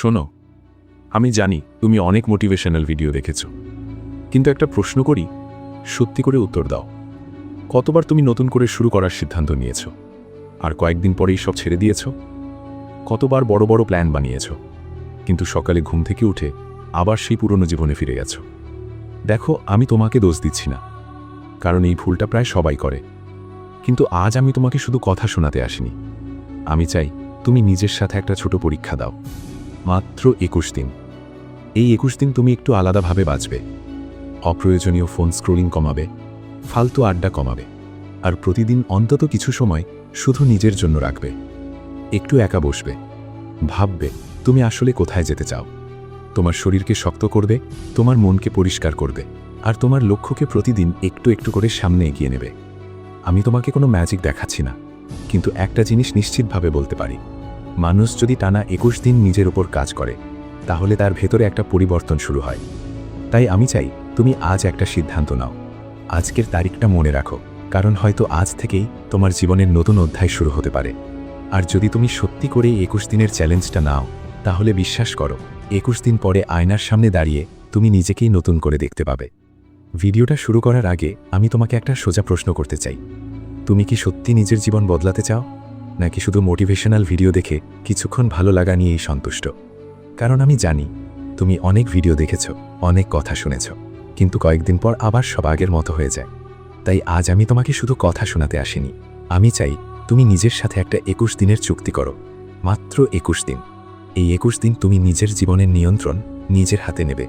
শোনো, আমি জানি তুমি অনেক মোটিভেশনাল ভিডিও দেখেছো, কিন্তু একটা প্রশ্ন করি, সত্যি করে উত্তর দাও। কতবার তুমি নতুন করে শুরু করার সিদ্ধান্ত নিয়েছো আর কয়েকদিন পরেই সব ছেড়ে দিয়েছো? কতবার বড় বড় প্ল্যান বানিয়েছো, কিন্তু সকালে ঘুম থেকে উঠে আবার সেই পুরনো জীবনে ফিরে গেছো? দেখো, আমি তোমাকে দোষ দিচ্ছি না, কারণ এই ভুলটা প্রায় সবাই করে। কিন্তু আজ আমি তোমাকে শুধু কথা শোনাতে আসিনি। আমি চাই তুমি নিজের সাথে একটা ছোট পরীক্ষা দাও। মাত্র 21 দিন। এই 21 দিন তুমি একটু আলাদাভাবে বাঁচবে। অপ্রয়োজনীয় ফোন স্ক্রোলিং কমাবে, ফালতু আড্ডা কমাবে, আর প্রতিদিন অন্তত কিছু সময় শুধু নিজের জন্য রাখবে। একটু একা বসবে, ভাববে তুমি আসলে কোথায় যেতে চাও। তোমার শরীরকে শক্ত করবে, তোমার মনকে পরিষ্কার করবে, আর তোমার লক্ষ্যকে প্রতিদিন একটু একটু করে সামনে এগিয়ে নেবে। আমি তোমাকে কোনো ম্যাজিক দেখাচ্ছি না, কিন্তু একটা জিনিস নিশ্চিতভাবে বলতে পারি, মানুষ যদি টানা 21 দিন নিজের উপর কাজ করে, তাহলে তার ভেতরে একটা পরিবর্তন শুরু হয়। তাই আমি চাই তুমি আজ একটা সিদ্ধান্ত নাও। আজকের তারিখটা মনে রাখো, কারণ হয়তো আজ থেকেই তোমার জীবনের নতুন অধ্যায় শুরু হতে পারে। আর যদি তুমি সত্যি করে 21 দিনের চ্যালেঞ্জটা নাও, তাহলে বিশ্বাস করো, 21 দিন পরে আয়নার সামনে দাঁড়িয়ে তুমি নিজেকেই নতুন করে দেখতে পাবে। ভিডিওটা শুরু করার আগে আমি তোমাকে একটা সোজা প্রশ্ন করতে চাই। তুমি কি সত্যি নিজের জীবন বদলাতে চাও, নাকি শুধু মোটিভেশনাল ভিডিও দেখে কিছুক্ষণ ভালো লাগা নিয়েই সন্তুষ্ট? কারণ আমি জানি তুমি অনেক ভিডিও দেখেছ, অনেক কথা শুনেছ, কিন্তু কয়েকদিন পর আবার সব আগের মতো হয়ে যায়। তাই আজ আমি তোমাকে শুধু কথা শোনাতে আসিনি। আমি চাই তুমি নিজের সাথে একটা 21 দিনের চুক্তি করো। মাত্র 21 দিন। এই 21 দিন তুমি নিজের জীবনের নিয়ন্ত্রণ নিজের হাতে নেবে।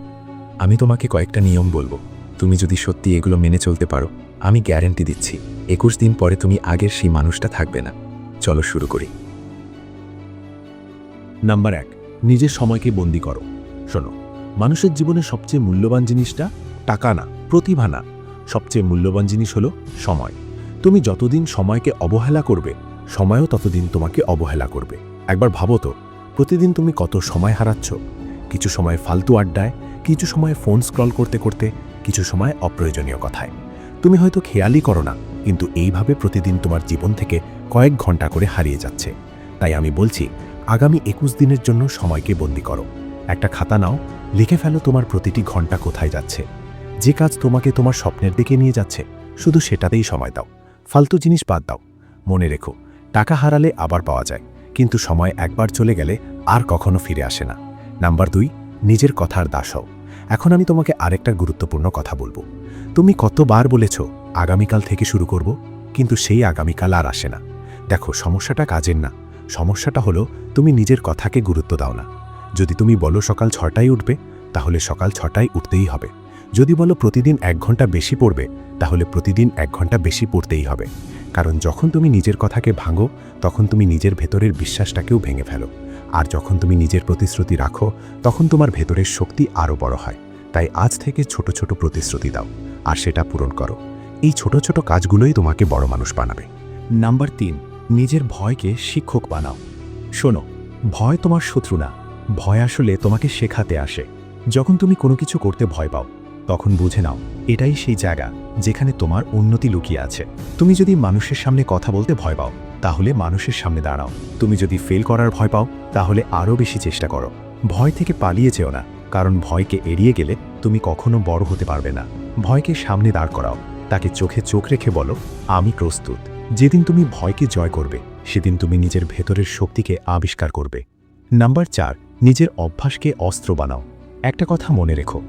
আমি তোমাকে কয়েকটা নিয়ম বলবো, তুমি যদি সত্যি এগুলো মেনে চলতে পারো, আমি গ্যারান্টি দিচ্ছি 21 দিন পরে তুমি আগের সেই মানুষটা থাকবে না। চলো শুরু করি। নাম্বার 1, নিজের সময়কে বন্দি করো। শোনো, মানুষের জীবনে সবচেয়ে মূল্যবান জিনিসটা টাকা না, প্রতিভা না, সবচেয়ে মূল্যবান জিনিস হলো সময়। তুমি যতদিন সময়কে অবহেলা করবে, সময়ও ততদিন তোমাকে অবহেলা করবে। একবার ভাবো তো, প্রতিদিন তুমি কত সময় হারাচ্ছ। কিছু সময় ফালতু আড্ডায়, কিছু সময় ফোন স্ক্রল করতে করতে, কিছু সময় অপ্রয়োজনীয় কথায়। তুমি হয়তো খেয়ালই করো না, কিন্তু এইভাবে প্রতিদিন তোমার জীবন থেকে কয়েক ঘন্টা করে হারিয়ে যাচ্ছে। তাই আমি বলছি, আগামী 21 দিনের জন্য সময়কে বন্দি করো। একটা খাতা নাও, লিখে ফেলো তোমার প্রতিটি ঘন্টা কোথায় যাচ্ছে। যে কাজ তোমাকে তোমার স্বপ্নের দিকে নিয়ে যাচ্ছে, শুধু সেটাতেই সময় দাও। ফালতু জিনিস বাদ দাও। মনে রেখো, টাকা হারালে আবার পাওয়া যায়, কিন্তু সময় একবার চলে গেলে আর কখনো ফিরে আসে না। নাম্বার 2, নিজের কথার দাস হও। এখন আমি তোমাকে আরেকটা গুরুত্বপূর্ণ কথা বলবো। তুমি কতবার বলেছ আগামীকাল থেকে শুরু করব, কিন্তু সেই আগামীকাল আর আসে না। দেখো, সমস্যাটা কাজের না, সমস্যাটা হলো তুমি নিজের কথাকে গুরুত্ব দাও না। যদি তুমি বলো সকাল 6টায় উঠবে, তাহলে সকাল 6টায় উঠতেই হবে। যদি বলো প্রতিদিন 1 ঘন্টা বেশি পড়বে, তাহলে প্রতিদিন 1 ঘন্টা বেশি পড়তেই হবে। কারণ যখন তুমি নিজের কথাকে ভাঙো, তখন তুমি নিজের ভেতরের বিশ্বাসটাকেও ভেঙে ফেলো। আর যখন তুমি নিজের প্রতিশ্রুতি রাখো, তখন তোমার ভেতরের শক্তি আরও বড় হয়। তাই আজ থেকে ছোট ছোট প্রতিশ্রুতি দাও, আর সেটা পূরণ করো। এই ছোট ছোট কাজগুলোই তোমাকে বড় মানুষ বানাবে। নাম্বার 3, নিজের ভয়কে শিক্ষক বানাও। শোনো, ভয় তোমার শত্রু না, ভয় আসলে তোমাকে শেখাতে আসে। যখন তুমি কোনো কিছু করতে ভয় পাও, তখন বুঝে নাও এটাই সেই জায়গা যেখানে তোমার উন্নতি লুকিয়ে আছে। তুমি যদি মানুষের সামনে কথা বলতে ভয় পাও, তাহলে মানুষের সামনে দাঁড়াও। তুমি যদি ফেল করার ভয় পাও, তাহলে আরও বেশি চেষ্টা করো। ভয় থেকে পালিয়ে যেও না, কারণ ভয়কে এড়িয়ে গেলে তুমি কখনো বড় হতে পারবে না। ভয়কে সামনে দাঁড় করাও, তাকে চোখে চোখ রেখে বলো, আমি প্রস্তুত। যেদিন তুমি ভয়কে জয় করবে, সেদিন তুমি নিজের ভেতরের শক্তিকে আবিষ্কার করবে। নাম্বার 4, নিজের অভ্যাসকে অস্ত্র বানাও। একটা কথা মনে রেখো,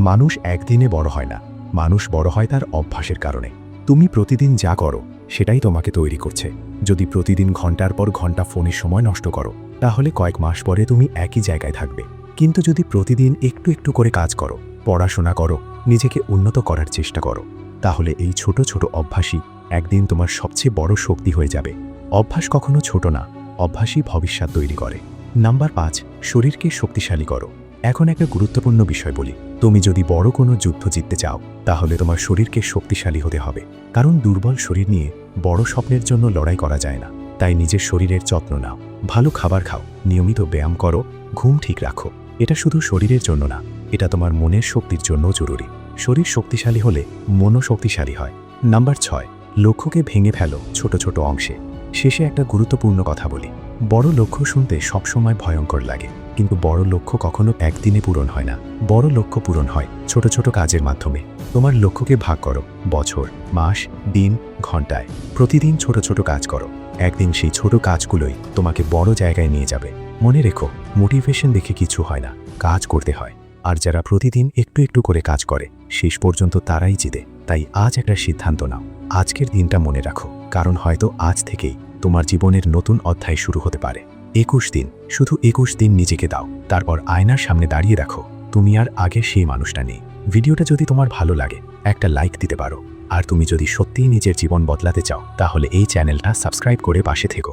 মানুষ একদিনে বড় হয় না, মানুষ বড় হয় তার অভ্যাসের কারণে। তুমি প্রতিদিন যা করো, সেটাই তোমাকে তৈরি করছে। যদি প্রতিদিন ঘন্টার পর ঘন্টা ফোনে সময় নষ্ট করো, তাহলে কয়েক মাস পরে তুমি একই জায়গায় থাকবে। কিন্তু যদি প্রতিদিন একটু একটু করে কাজ করো, পড়াশোনা করো, নিজেকে উন্নত করার চেষ্টা করো, তাহলে এই ছোট ছোট অভ্যাসই একদিন তোমার সবচেয়ে বড় শক্তি হয়ে যাবে। অভ্যাস কখনো ছোট না, অভ্যাসই ভবিষ্যৎ তৈরি করে। নাম্বার 5, শরীরকে শক্তিশালী করো। এখন একটা গুরুত্বপূর্ণ বিষয় বলি, তুমি যদি বড় কোনো যুদ্ধ জিততে চাও, তাহলে তোমার শরীরকে শক্তিশালী হতে হবে। কারণ দুর্বল শরীর নিয়ে বড় স্বপ্নের জন্য লড়াই করা যায় না। তাই নিজের শরীরের যত্ন নাও, ভালো খাবার খাও, নিয়মিত ব্যায়াম করো, ঘুম ঠিক রাখো। এটা শুধু শরীরের জন্য না, এটা তোমার মনের শক্তির জন্যও জরুরি। শরীর শক্তিশালী হলে মনও শক্তিশালী হয়। নাম্বার 6, লক্ষ্যকে ভেঙে ফেলো ছোট ছোট অংশে। শেষে একটা গুরুত্বপূর্ণ কথা বলি, বড় লক্ষ্য শুনতে সবসময় ভয়ঙ্কর লাগে, কিন্তু বড় লক্ষ্য কখনো একদিনে পূরণ হয় না। বড় লক্ষ্য পূরণ হয় ছোট ছোট কাজের মাধ্যমে। তোমার লক্ষ্যকে ভাগ করো বছর, মাস, দিন, ঘন্টায়। প্রতিদিন ছোট ছোট কাজ করো। একদিন সেই ছোট কাজগুলোই তোমাকে বড় জায়গায় নিয়ে যাবে। মনে রেখো, মোটিভেশন দেখে কিছু হয় না, কাজ করতে হয়। আর যারা প্রতিদিন একটু একটু করে কাজ করে শেষ পর্যন্ত তারাই জিতে। তাই আজ একটা সিদ্ধান্ত নাও, আজকের দিনটা মনে রাখো, কারণ হয়তো আজ থেকেই তোমার জীবনের নতুন অধ্যায় শুরু হতে পারে। 21 দিন, শুধু 21 দিন নিজেকে দাও, তারপর আয়নার সামনে দাঁড়িয়ে রাখো তুমি আর আগে সেই মানুষটা নেই। ভিডিওটা যদি তোমার ভালো লাগে একটা লাইক দিতে পারো। আর তুমি যদি সত্যিই নিজের জীবন বদলাতে চাও তাহলে এই চ্যানেলটা সাবস্ক্রাইব করে পাশে থেকো।